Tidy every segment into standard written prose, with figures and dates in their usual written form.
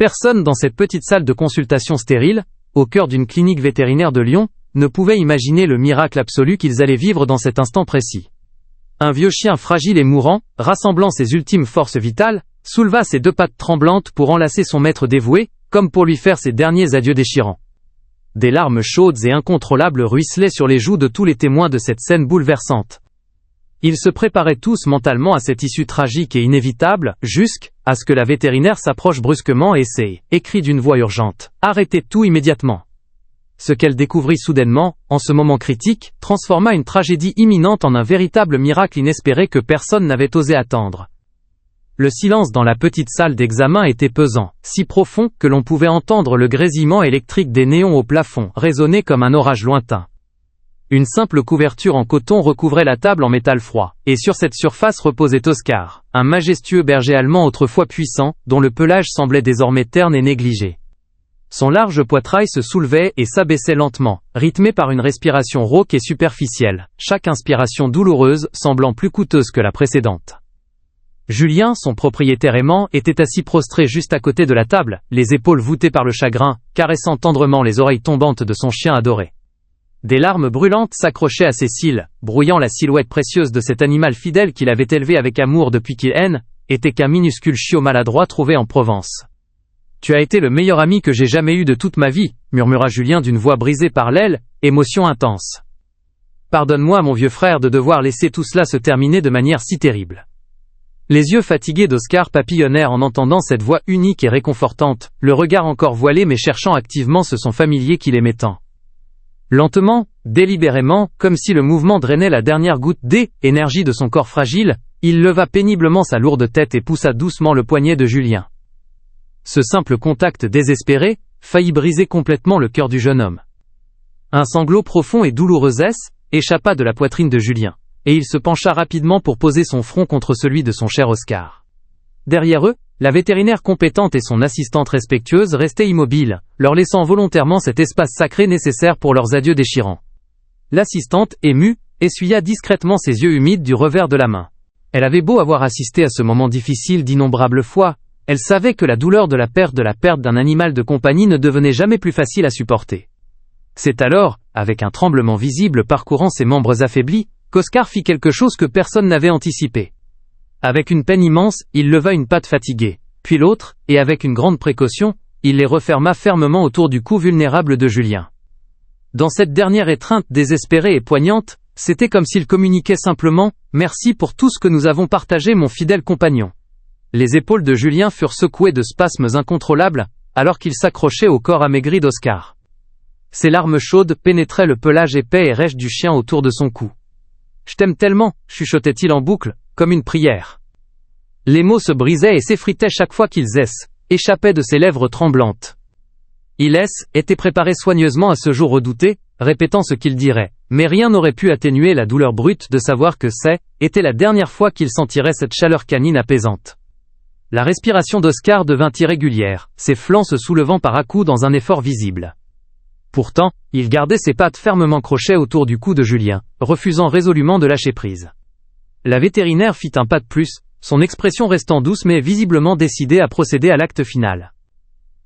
Personne dans cette petite salle de consultation stérile, au cœur d'une clinique vétérinaire de Lyon, ne pouvait imaginer le miracle absolu qu'ils allaient vivre dans cet instant précis. Un vieux chien fragile et mourant, rassemblant ses ultimes forces vitales, souleva ses 2 pattes tremblantes pour enlacer son maître dévoué, comme pour lui faire ses derniers adieux déchirants. Des larmes chaudes et incontrôlables ruisselaient sur les joues de tous les témoins de cette scène bouleversante. Ils se préparaient tous mentalement à cette issue tragique et inévitable, jusqu'à ce que la vétérinaire s'approche brusquement et écrit d'une voix urgente « Arrêtez tout immédiatement !» Ce qu'elle découvrit soudainement, en ce moment critique, transforma une tragédie imminente en un véritable miracle inespéré que personne n'avait osé attendre. Le silence dans la petite salle d'examen était pesant, si profond que l'on pouvait entendre le grésillement électrique des néons au plafond résonner comme un orage lointain. Une simple couverture en coton recouvrait la table en métal froid, et sur cette surface reposait Oscar, un majestueux berger allemand autrefois puissant, dont le pelage semblait désormais terne et négligé. Son large poitrail se soulevait et s'abaissait lentement, rythmé par une respiration rauque et superficielle, chaque inspiration douloureuse semblant plus coûteuse que la précédente. Julien, son propriétaire aimant, était assis prostré juste à côté de la table, les épaules voûtées par le chagrin, caressant tendrement les oreilles tombantes de son chien adoré. Des larmes brûlantes s'accrochaient à ses cils, brouillant la silhouette précieuse de cet animal fidèle qu'il avait élevé avec amour depuis qu'il était qu'un minuscule chiot maladroit trouvé en Provence. « Tu as été le meilleur ami que j'ai jamais eu de toute ma vie », murmura Julien d'une voix brisée par émotion intense. « Pardonne-moi mon vieux frère de devoir laisser tout cela se terminer de manière si terrible. » Les yeux fatigués d'Oscar papillonnèrent en entendant cette voix unique et réconfortante, le regard encore voilé mais cherchant activement ce son familier qu'il aimait tant. Lentement, délibérément, comme si le mouvement drainait la dernière goutte d'énergie de son corps fragile, il leva péniblement sa lourde tête et poussa doucement le poignet de Julien. Ce simple contact désespéré faillit briser complètement le cœur du jeune homme. Un sanglot profond et douloureux échappa de la poitrine de Julien, et il se pencha rapidement pour poser son front contre celui de son cher Oscar. Derrière eux, la vétérinaire compétente et son assistante respectueuse restaient immobiles, leur laissant volontairement cet espace sacré nécessaire pour leurs adieux déchirants. L'assistante, émue, essuya discrètement ses yeux humides du revers de la main. Elle avait beau avoir assisté à ce moment difficile d'innombrables fois, elle savait que la douleur de la perte d'un animal de compagnie ne devenait jamais plus facile à supporter. C'est alors, avec un tremblement visible parcourant ses membres affaiblis, qu'Oscar fit quelque chose que personne n'avait anticipé. Avec une peine immense, il leva une patte fatiguée, puis l'autre, et avec une grande précaution, il les referma fermement autour du cou vulnérable de Julien. Dans cette dernière étreinte désespérée et poignante, c'était comme s'il communiquait simplement « Merci pour tout ce que nous avons partagé mon fidèle compagnon ». Les épaules de Julien furent secouées de spasmes incontrôlables, alors qu'il s'accrochait au corps amaigri d'Oscar. Ses larmes chaudes pénétraient le pelage épais et rêche du chien autour de son cou. « Je t'aime tellement », chuchotait-il en boucle, comme une prière. Les mots se brisaient et s'effritaient chaque fois qu'ils échappaient de ses lèvres tremblantes. Il était préparé soigneusement à ce jour redouté, répétant ce qu'il dirait, mais rien n'aurait pu atténuer la douleur brute de savoir que était la dernière fois qu'il sentirait cette chaleur canine apaisante. La respiration d'Oscar devint irrégulière, ses flancs se soulevant par à-coups dans un effort visible. Pourtant, il gardait ses pattes fermement crochées autour du cou de Julien, refusant résolument de lâcher prise. La vétérinaire fit un pas de plus, son expression restant douce mais visiblement décidée à procéder à l'acte final.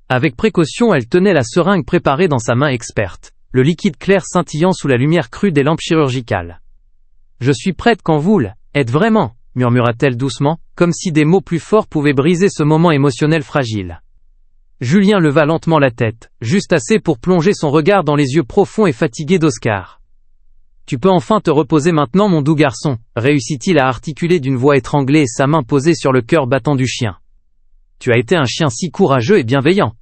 Avec précaution, elle tenait la seringue préparée dans sa main experte, le liquide clair scintillant sous la lumière crue des lampes chirurgicales. « Je suis prête quand vous l'êtes vraiment », murmura-t-elle doucement, comme si des mots plus forts pouvaient briser ce moment émotionnel fragile. Julien leva lentement la tête, juste assez pour plonger son regard dans les yeux profonds et fatigués d'Oscar. « Tu peux enfin te reposer maintenant mon doux garçon », réussit-il à articuler d'une voix étranglée et sa main posée sur le cœur battant du chien. « Tu as été un chien si courageux et bienveillant. »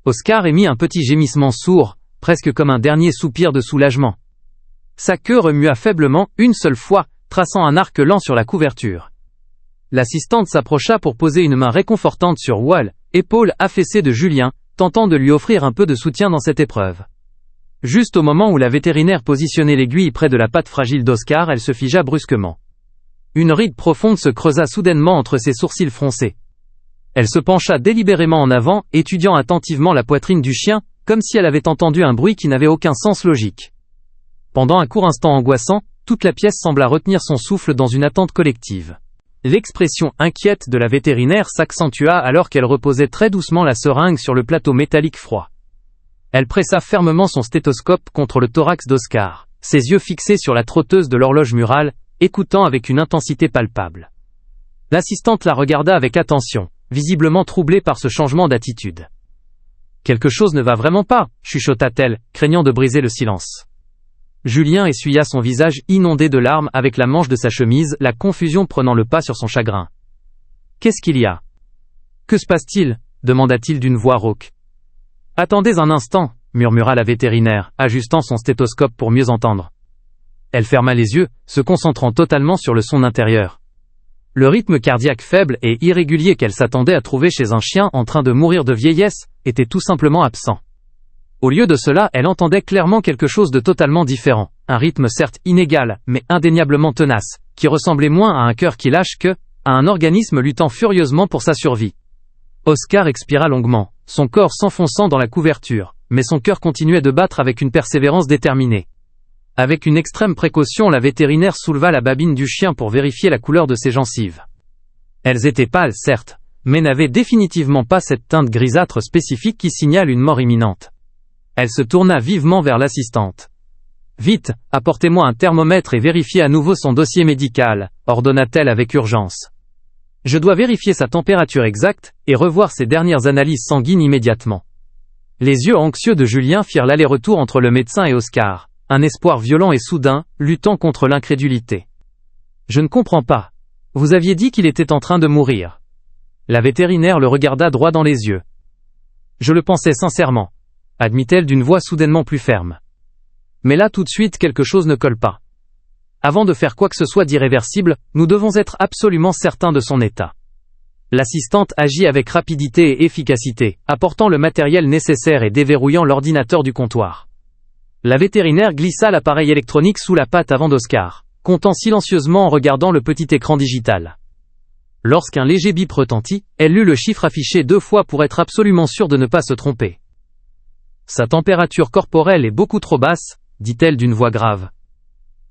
Oscar émit un petit gémissement sourd, presque comme un dernier soupir de soulagement. Sa queue remua faiblement, une seule fois, traçant un arc lent sur la couverture. L'assistante s'approcha pour poser une main réconfortante sur l'épaule affaissée de Julien, tentant de lui offrir un peu de soutien dans cette épreuve. Juste au moment où la vétérinaire positionnait l'aiguille près de la patte fragile d'Oscar, elle se figea brusquement. Une ride profonde se creusa soudainement entre ses sourcils froncés. Elle se pencha délibérément en avant, étudiant attentivement la poitrine du chien, comme si elle avait entendu un bruit qui n'avait aucun sens logique. Pendant un court instant angoissant, toute la pièce sembla retenir son souffle dans une attente collective. L'expression inquiète de la vétérinaire s'accentua alors qu'elle reposait très doucement la seringue sur le plateau métallique froid. Elle pressa fermement son stéthoscope contre le thorax d'Oscar, ses yeux fixés sur la trotteuse de l'horloge murale, écoutant avec une intensité palpable. L'assistante la regarda avec attention, visiblement troublée par ce changement d'attitude. « Quelque chose ne va vraiment pas, chuchota-t-elle, craignant de briser le silence. Julien essuya son visage inondé de larmes avec la manche de sa chemise, la confusion prenant le pas sur son chagrin. « Qu'est-ce qu'il y a ? Que se passe-t-il ? Demanda-t-il d'une voix rauque. « Attendez un instant, murmura la vétérinaire, ajustant son stéthoscope pour mieux entendre. Elle ferma les yeux, se concentrant totalement sur le son intérieur. Le rythme cardiaque faible et irrégulier qu'elle s'attendait à trouver chez un chien en train de mourir de vieillesse était tout simplement absent. Au lieu de cela, elle entendait clairement quelque chose de totalement différent, un rythme certes inégal, mais indéniablement tenace, qui ressemblait moins à un cœur qui lâche que à un organisme luttant furieusement pour sa survie. Oscar expira longuement, son corps s'enfonçant dans la couverture, mais son cœur continuait de battre avec une persévérance déterminée. Avec une extrême précaution, la vétérinaire souleva la babine du chien pour vérifier la couleur de ses gencives. Elles étaient pâles, certes, mais n'avaient définitivement pas cette teinte grisâtre spécifique qui signale une mort imminente. Elle se tourna vivement vers l'assistante. « Vite, apportez-moi un thermomètre et vérifiez à nouveau son dossier médical », ordonna-t-elle avec urgence. « Je dois vérifier sa température exacte et revoir ses dernières analyses sanguines immédiatement. » Les yeux anxieux de Julien firent l'aller-retour entre le médecin et Oscar, un espoir violent et soudain, luttant contre l'incrédulité. « Je ne comprends pas. Vous aviez dit qu'il était en train de mourir. » La vétérinaire le regarda droit dans les yeux. « Je le pensais sincèrement, » admit-elle d'une voix soudainement plus ferme. Mais là tout de suite quelque chose ne colle pas. Avant de faire quoi que ce soit d'irréversible, nous devons être absolument certains de son état. L'assistante agit avec rapidité et efficacité, apportant le matériel nécessaire et déverrouillant l'ordinateur du comptoir. La vétérinaire glissa l'appareil électronique sous la patte avant d'Oscar, comptant silencieusement en regardant le petit écran digital. Lorsqu'un léger bip retentit, elle lut le chiffre affiché 2 fois pour être absolument sûre de ne pas se tromper. « Sa température corporelle est beaucoup trop basse », dit-elle d'une voix grave.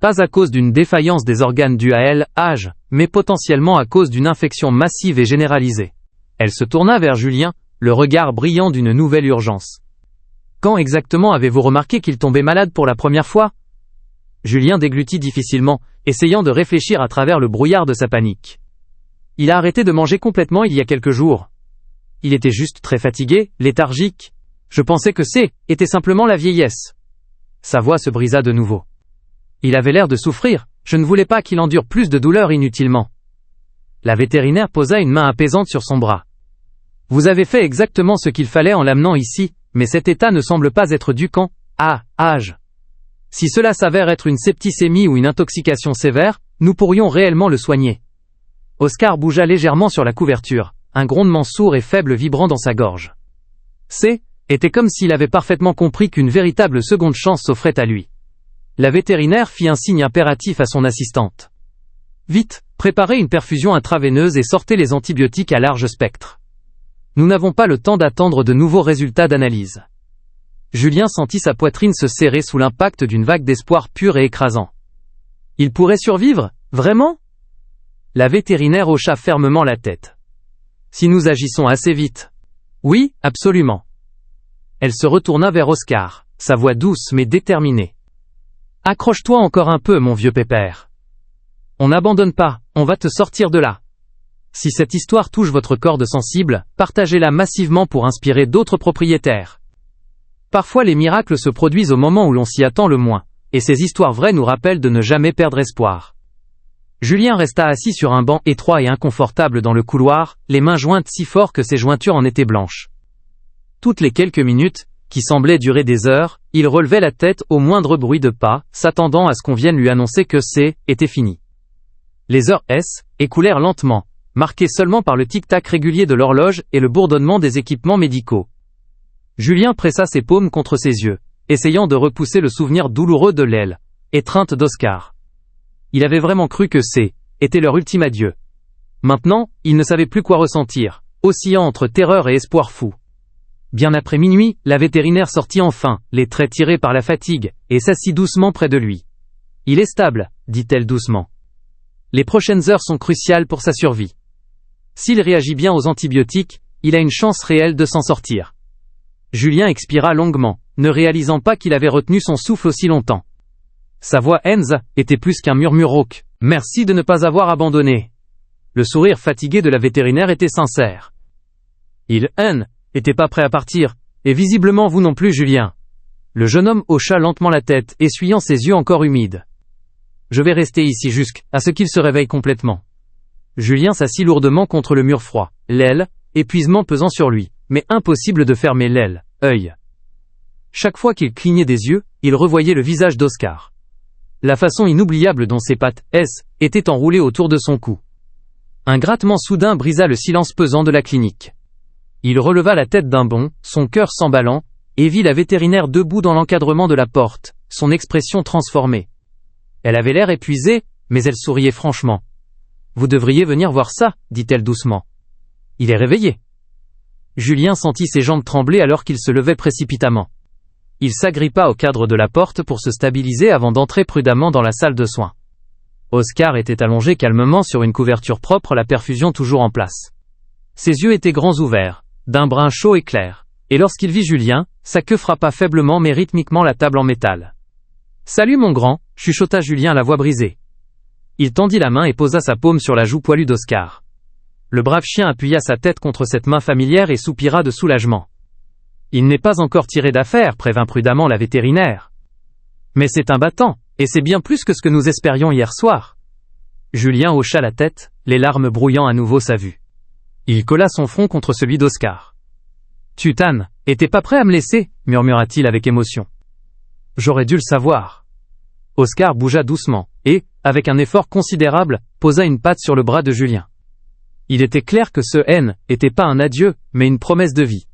Pas à cause d'une défaillance des organes due à elle, âge, mais potentiellement à cause d'une infection massive et généralisée. Elle se tourna vers Julien, le regard brillant d'une nouvelle urgence. « Quand exactement avez-vous remarqué qu'il tombait malade pour la première fois ?» Julien déglutit difficilement, essayant de réfléchir à travers le brouillard de sa panique. « Il a arrêté de manger complètement il y a quelques jours. Il était juste très fatigué, léthargique. Je pensais que était simplement la vieillesse. » Sa voix se brisa de nouveau. Il avait l'air de souffrir, je ne voulais pas qu'il endure plus de douleur inutilement. La vétérinaire posa une main apaisante sur son bras. Vous avez fait exactement ce qu'il fallait en l'amenant ici, mais cet état ne semble pas être dû qu'en âge. Si cela s'avère être une septicémie ou une intoxication sévère, nous pourrions réellement le soigner. Oscar bougea légèrement sur la couverture, un grondement sourd et faible vibrant dans sa gorge. Était comme s'il avait parfaitement compris qu'une véritable seconde chance s'offrait à lui. La vétérinaire fit un signe impératif à son assistante. « Vite, préparez une perfusion intraveineuse et sortez les antibiotiques à large spectre. Nous n'avons pas le temps d'attendre de nouveaux résultats d'analyse. » Julien sentit sa poitrine se serrer sous l'impact d'une vague d'espoir pur et écrasant. « Il pourrait survivre, vraiment ?» La vétérinaire hocha fermement la tête. « Si nous agissons assez vite. »« Oui, absolument. » Elle se retourna vers Oscar, sa voix douce mais déterminée. « Accroche-toi encore un peu, mon vieux pépère. On n'abandonne pas, on va te sortir de là. Si cette histoire touche votre corde sensible, partagez-la massivement pour inspirer d'autres propriétaires. Parfois les miracles se produisent au moment où l'on s'y attend le moins, et ces histoires vraies nous rappellent de ne jamais perdre espoir. » Julien resta assis sur un banc étroit et inconfortable dans le couloir, les mains jointes si fort que ses jointures en étaient blanches. Toutes les quelques minutes, qui semblaient durer des heures, il relevait la tête au moindre bruit de pas, s'attendant à ce qu'on vienne lui annoncer que était fini. Les heures écoulèrent lentement, marquées seulement par le tic-tac régulier de l'horloge et le bourdonnement des équipements médicaux. Julien pressa ses paumes contre ses yeux, essayant de repousser le souvenir douloureux de l'aile, étreinte d'Oscar. Il avait vraiment cru que était leur ultime adieu. Maintenant, il ne savait plus quoi ressentir, oscillant entre terreur et espoir fou. Bien après minuit, la vétérinaire sortit enfin, les traits tirés par la fatigue, et s'assit doucement près de lui. « Il est stable, dit-elle doucement. » Les prochaines heures sont cruciales pour sa survie. S'il réagit bien aux antibiotiques, il a une chance réelle de s'en sortir. Julien expira longuement, ne réalisant pas qu'il avait retenu son souffle aussi longtemps. Sa voix était plus qu'un murmure rauque. « Merci de ne pas avoir abandonné. » Le sourire fatigué de la vétérinaire était sincère. Il était pas prêt à partir, et visiblement vous non plus, Julien. Le jeune homme hocha lentement la tête, essuyant ses yeux encore humides. Je vais rester ici jusqu'à ce qu'il se réveille complètement. Julien s'assit lourdement contre le mur froid, épuisement pesant sur lui, mais impossible de fermer œil. Chaque fois qu'il clignait des yeux, il revoyait le visage d'Oscar. La façon inoubliable dont ses pattes étaient enroulées autour de son cou. Un grattement soudain brisa le silence pesant de la clinique. Il releva la tête d'un bond, son cœur s'emballant, et vit la vétérinaire debout dans l'encadrement de la porte, son expression transformée. Elle avait l'air épuisée, mais elle souriait franchement. « Vous devriez venir voir ça, dit-elle doucement. Il est réveillé. » Julien sentit ses jambes trembler alors qu'il se levait précipitamment. Il s'agrippa au cadre de la porte pour se stabiliser avant d'entrer prudemment dans la salle de soins. Oscar était allongé calmement sur une couverture propre, la perfusion toujours en place. Ses yeux étaient grands ouverts, d'un brun chaud et clair, et lorsqu'il vit Julien, sa queue frappa faiblement mais rythmiquement la table en métal. « Salut mon grand !» chuchota Julien, la voix brisée. Il tendit la main et posa sa paume sur la joue poilue d'Oscar. Le brave chien appuya sa tête contre cette main familière et soupira de soulagement. « Il n'est pas encore tiré d'affaire, prévint prudemment la vétérinaire. Mais c'est un battant, et c'est bien plus que ce que nous espérions hier soir. » Julien hocha la tête, les larmes brouillant à nouveau sa vue. Il colla son front contre celui d'Oscar. « Tu et t'es pas prêt à me laisser ?» murmura-t-il avec émotion. « J'aurais dû le savoir. » Oscar bougea doucement, et, avec un effort considérable, posa une patte sur le bras de Julien. Il était clair que ce n'était pas un adieu, mais une promesse de vie.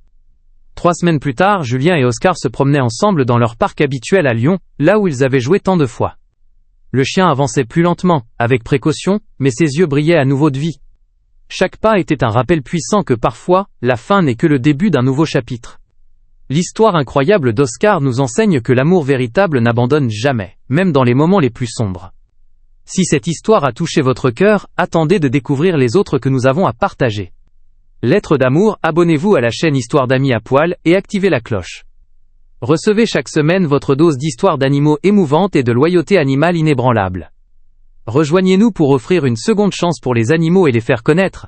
3 semaines plus tard, Julien et Oscar se promenaient ensemble dans leur parc habituel à Lyon, là où ils avaient joué tant de fois. Le chien avançait plus lentement, avec précaution, mais ses yeux brillaient à nouveau de vie. Chaque pas était un rappel puissant que parfois, la fin n'est que le début d'un nouveau chapitre. L'histoire incroyable d'Oscar nous enseigne que l'amour véritable n'abandonne jamais, même dans les moments les plus sombres. Si cette histoire a touché votre cœur, attendez de découvrir les autres que nous avons à partager. Lettres d'amour, abonnez-vous à la chaîne Histoire d'amis à poil et activez la cloche. Recevez chaque semaine votre dose d'histoires d'animaux émouvantes et de loyauté animale inébranlable. Rejoignez-nous pour offrir une seconde chance pour les animaux et les faire connaître.